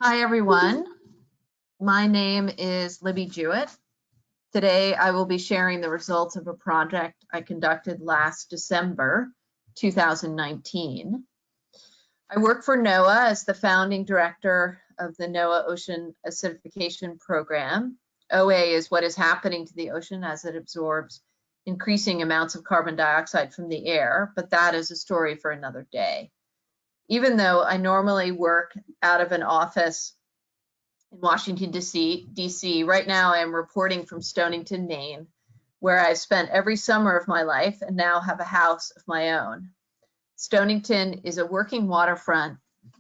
Hi, everyone. My name is Libby Jewett. Today, I will be sharing the results of a project I conducted last December 2019. I work for NOAA as the founding director of the NOAA Ocean Acidification Program. OA is what is happening to the ocean as it absorbs increasing amounts of carbon dioxide from the air, but that is a story for another day. Even though I normally work out of an office in Washington, D.C., right now I am reporting from Stonington, Maine, where I've spent every summer of my life and now have a house of my own. Stonington is a working waterfront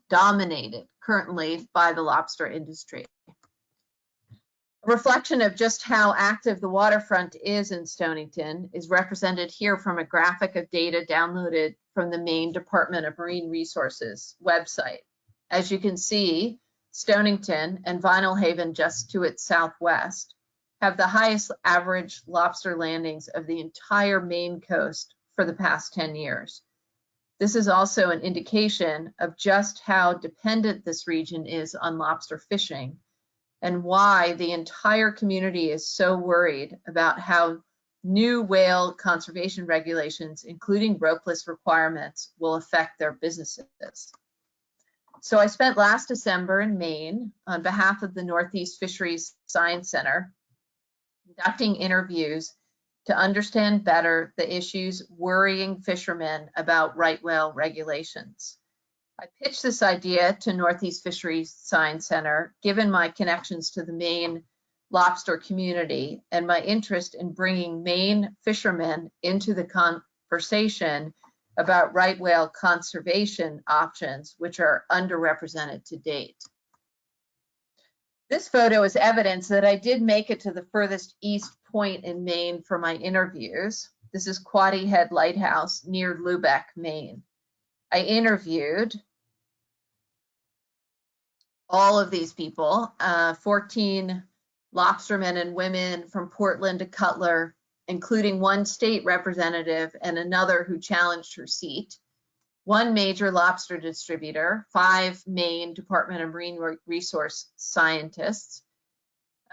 dominated currently by the lobster industry. A reflection of just how active the waterfront is in Stonington is represented here from a graphic of data downloaded from the Maine Department of Marine Resources website. As you can see, Stonington and Vinyl Haven, just to its southwest, have the highest average lobster landings of the entire Maine coast for the past 10 years. This is also an indication of just how dependent this region is on lobster fishing and why the entire community is so worried about how new whale conservation regulations, including ropeless requirements, will affect their businesses. So I spent last December in Maine on behalf of the Northeast Fisheries Science Center conducting interviews to understand better the issues worrying fishermen about right whale regulations. I pitched this idea to Northeast Fisheries Science Center, given my connections to the Maine lobster community and my interest in bringing Maine fishermen into the conversation about right whale conservation options, which are underrepresented to date. This photo is evidence that I did make it to the furthest east point in Maine for my interviews. This is Quoddy Head Lighthouse near Lubec, Maine. I interviewed all of these people, 14 lobstermen and women from Portland to Cutler, including one state representative and another who challenged her seat, one major lobster distributor, 5 Maine Department of Marine Resource scientists,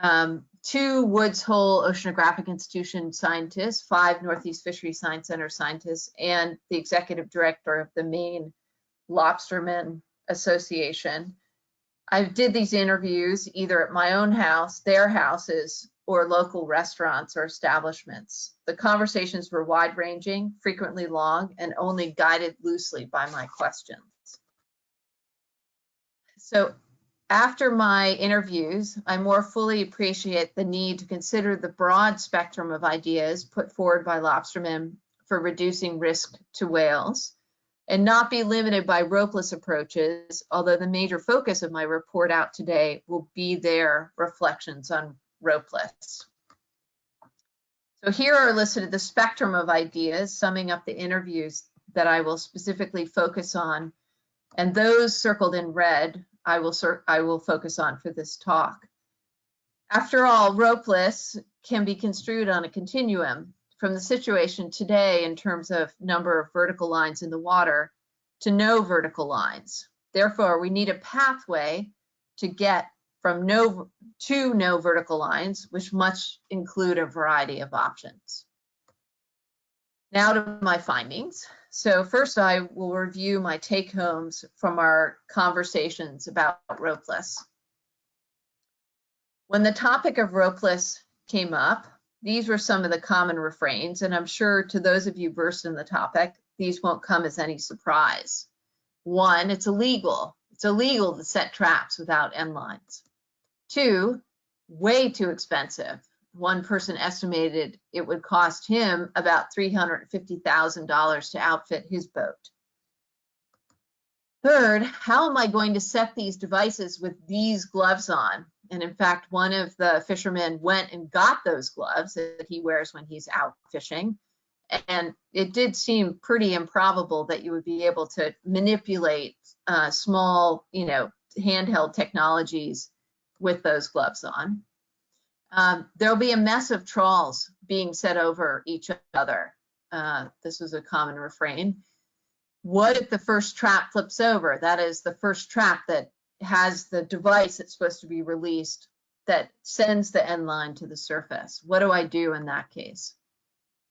2 Woods Hole Oceanographic Institution scientists, 5 Northeast Fisheries Science Center scientists, and the executive director of the Maine Lobstermen Association. I did these interviews either at my own house, their houses, or local restaurants or establishments. The conversations were wide-ranging, frequently long, and only guided loosely by my questions. So after my interviews, I more fully appreciate the need to consider the broad spectrum of ideas put forward by lobstermen for reducing risk to whales, and not be limited by ropeless approaches, although the major focus of my report out today will be their reflections on ropeless. So here are listed the spectrum of ideas, summing up the interviews that I will specifically focus on, and those circled in red I will focus on for this talk. After all, ropeless can be construed on a continuum, from the situation today in terms of number of vertical lines in the water to no vertical lines. Therefore, we need a pathway to get from no to no vertical lines, which must include a variety of options. Now to my findings. So first, I will review my take-homes from our conversations about ropeless. When the topic of ropeless came up, these were some of the common refrains, and I'm sure to those of you versed in the topic, these won't come as any surprise. 1, it's illegal. It's illegal to set traps without end lines. 2, way too expensive. One person estimated it would cost him about $350,000 to outfit his boat. 3rd, how am I going to set these devices with these gloves on? And in fact, one of the fishermen went and got those gloves that he wears when he's out fishing. And it did seem pretty improbable that you would be able to manipulate small, handheld technologies with those gloves on. There'll be a mess of trawls being set over each other. This was a common refrain. What if the first trap flips over? That is the first trap that has the device that's supposed to be released that sends the end line to the surface. What do I do in that case?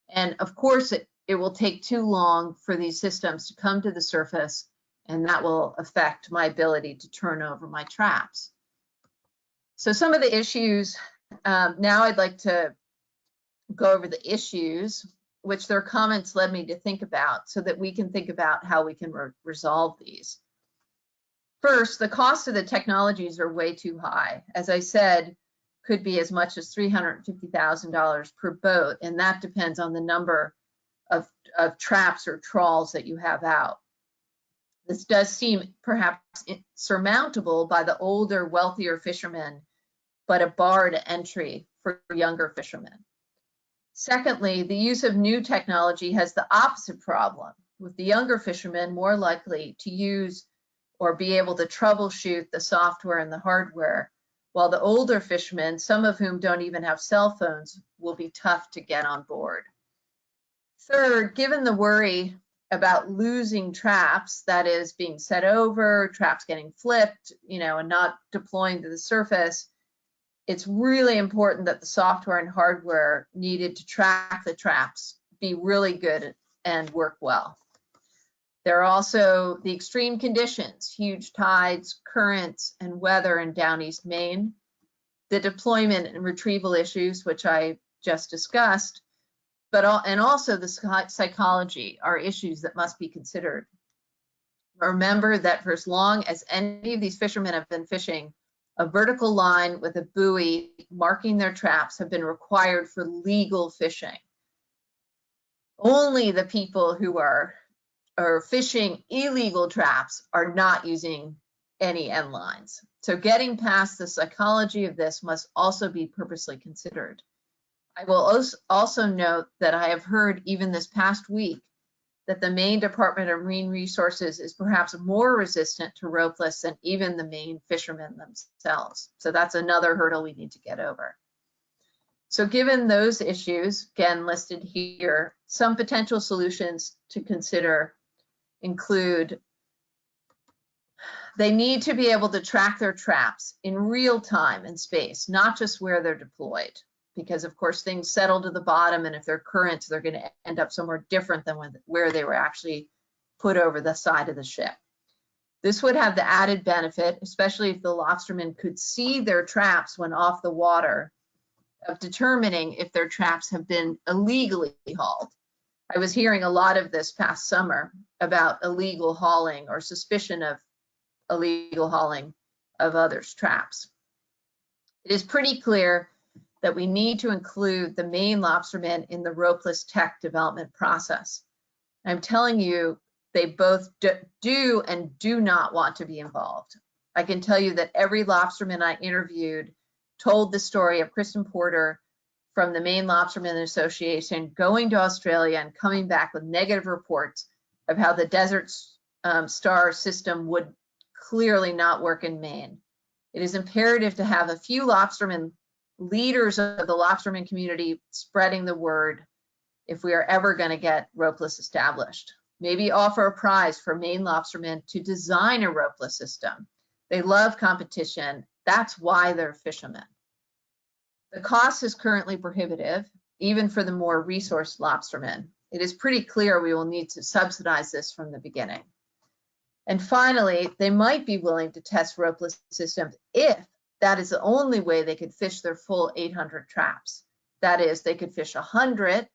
And of course, it will take too long for these systems to come to the surface, and that will affect my ability to turn over my traps. So some of the issues, now I'd like to go over the issues, which their comments led me to think about, so that we can think about how we can resolve these. First, the cost of the technologies are way too high. As I said, could be as much as $350,000 per boat, and that depends on the number of traps or trawls that you have out. This does seem perhaps surmountable by the older, wealthier fishermen, but a bar to entry for younger fishermen. Secondly, the use of new technology has the opposite problem, with the younger fishermen more likely to use or be able to troubleshoot the software and the hardware, while the older fishermen, some of whom don't even have cell phones, will be tough to get on board. Third, given the worry about losing traps, that is being set over, traps getting flipped, and not deploying to the surface, it's really important that the software and hardware needed to track the traps be really good and work well. There are also the extreme conditions, huge tides, currents, and weather in down East Maine, the deployment and retrieval issues, which I just discussed, and also the psychology are issues that must be considered. Remember that for as long as any of these fishermen have been fishing, a vertical line with a buoy marking their traps have been required for legal fishing. Only the people who are fishing illegal traps are not using any end lines. So getting past the psychology of this must also be purposely considered. I will also note that I have heard even this past week that the Maine Department of Marine Resources is perhaps more resistant to ropeless than even the Maine fishermen themselves. So that's another hurdle we need to get over. So given those issues, again listed here, some potential solutions to consider include they need to be able to track their traps in real time and space, not just where they're deployed, because of course things settle to the bottom, and if they're currents, they're going to end up somewhere different than where they were actually put over the side of the ship. This would have the added benefit, especially if the lobstermen could see their traps when off the water, of determining if their traps have been illegally hauled. I was hearing a lot of this past summer about illegal hauling or suspicion of illegal hauling of others' traps. It is pretty clear that we need to include the Maine lobstermen in the ropeless tech development process. I'm telling you, they both do and do not want to be involved. I can tell you that every lobsterman I interviewed told the story of Kristen Porter from the Maine Lobstermen Association going to Australia and coming back with negative reports of how the Desert Star system would clearly not work in Maine. It is imperative to have a few lobstermen, leaders of the lobsterman community, spreading the word if we are ever going to get ropeless established. Maybe offer a prize for Maine lobstermen to design a ropeless system. They love competition. That's why they're fishermen. The cost is currently prohibitive, even for the more resourced lobstermen. It is pretty clear we will need to subsidize this from the beginning. And finally, they might be willing to test ropeless systems if that is the only way they could fish their full 800 traps. That is, they could fish 100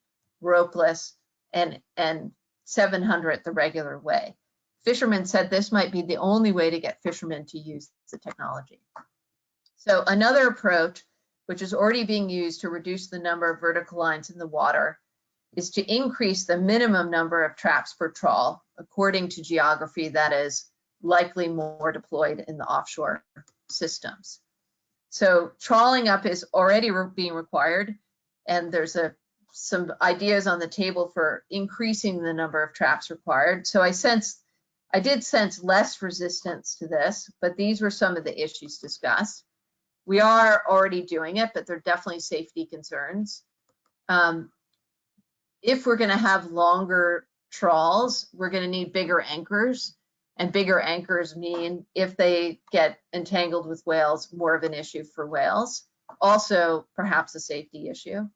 ropeless and 700 the regular way. Fishermen said this might be the only way to get fishermen to use the technology. So another approach, which is already being used to reduce the number of vertical lines in the water, is to increase the minimum number of traps per trawl according to geography that is likely more deployed in the offshore systems. So trawling up is already being required, and there's some ideas on the table for increasing the number of traps required. So I did sense less resistance to this, but these were some of the issues discussed. We are already doing it, but there are definitely safety concerns. If we're going to have longer trawls, we're going to need bigger anchors, And bigger anchors mean if they get entangled with whales, more of an issue for whales. Also, perhaps a safety issue.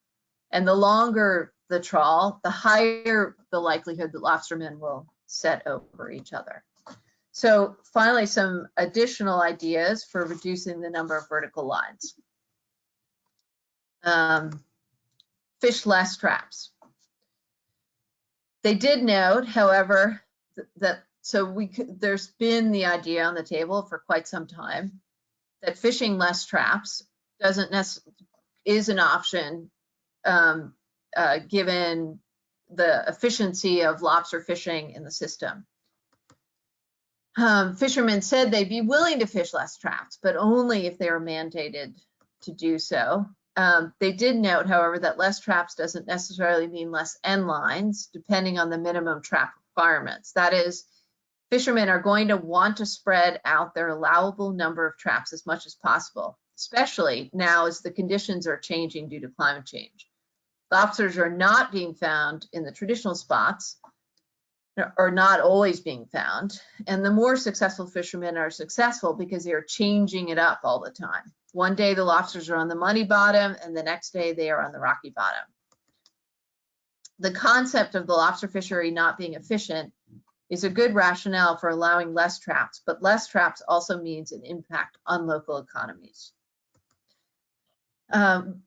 And the longer the trawl, the higher the likelihood that lobstermen will set over each other. So finally, some additional ideas for reducing the number of vertical lines. Fish less traps. They did note, however, that there's been the idea on the table for quite some time that fishing less traps is an option given the efficiency of lobster fishing in the system. Fishermen said they'd be willing to fish less traps, but only if they were mandated to do so. They did note, however, that less traps doesn't necessarily mean less end lines, depending on the minimum trap requirements. That is, fishermen are going to want to spread out their allowable number of traps as much as possible, especially now as the conditions are changing due to climate change. Lobsters are not being found in the traditional spots, or not always being found. And the more successful fishermen are successful because they are changing it up all the time. One day the lobsters are on the muddy bottom and the next day they are on the rocky bottom. The concept of the lobster fishery not being efficient is a good rationale for allowing less traps, but less traps also means an impact on local economies.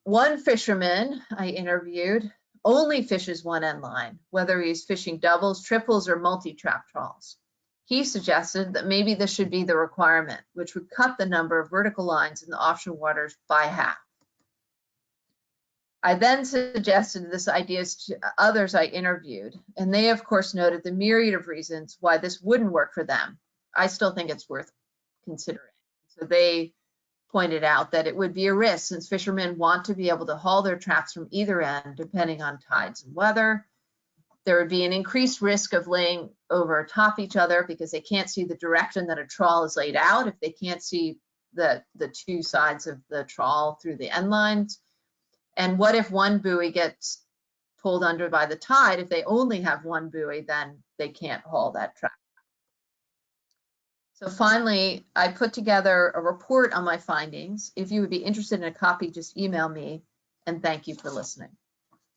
One fisherman I interviewed only fishes one end line, whether he's fishing doubles, triples, or multi-trap trawls. He suggested that maybe this should be the requirement, which would cut the number of vertical lines in the offshore waters by half. I then suggested this idea to others I interviewed, and they of course noted the myriad of reasons why this wouldn't work for them. I still think it's worth considering. So they pointed out that it would be a risk since fishermen want to be able to haul their traps from either end depending on tides and weather. There would be an increased risk of laying over top each other because they can't see the direction that a trawl is laid out if they can't see the two sides of the trawl through the end lines. And what if one buoy gets pulled under by the tide? If they only have one buoy, then they can't haul that trap. So finally, I put together a report on my findings. If you would be interested in a copy, just email me, and thank you for listening.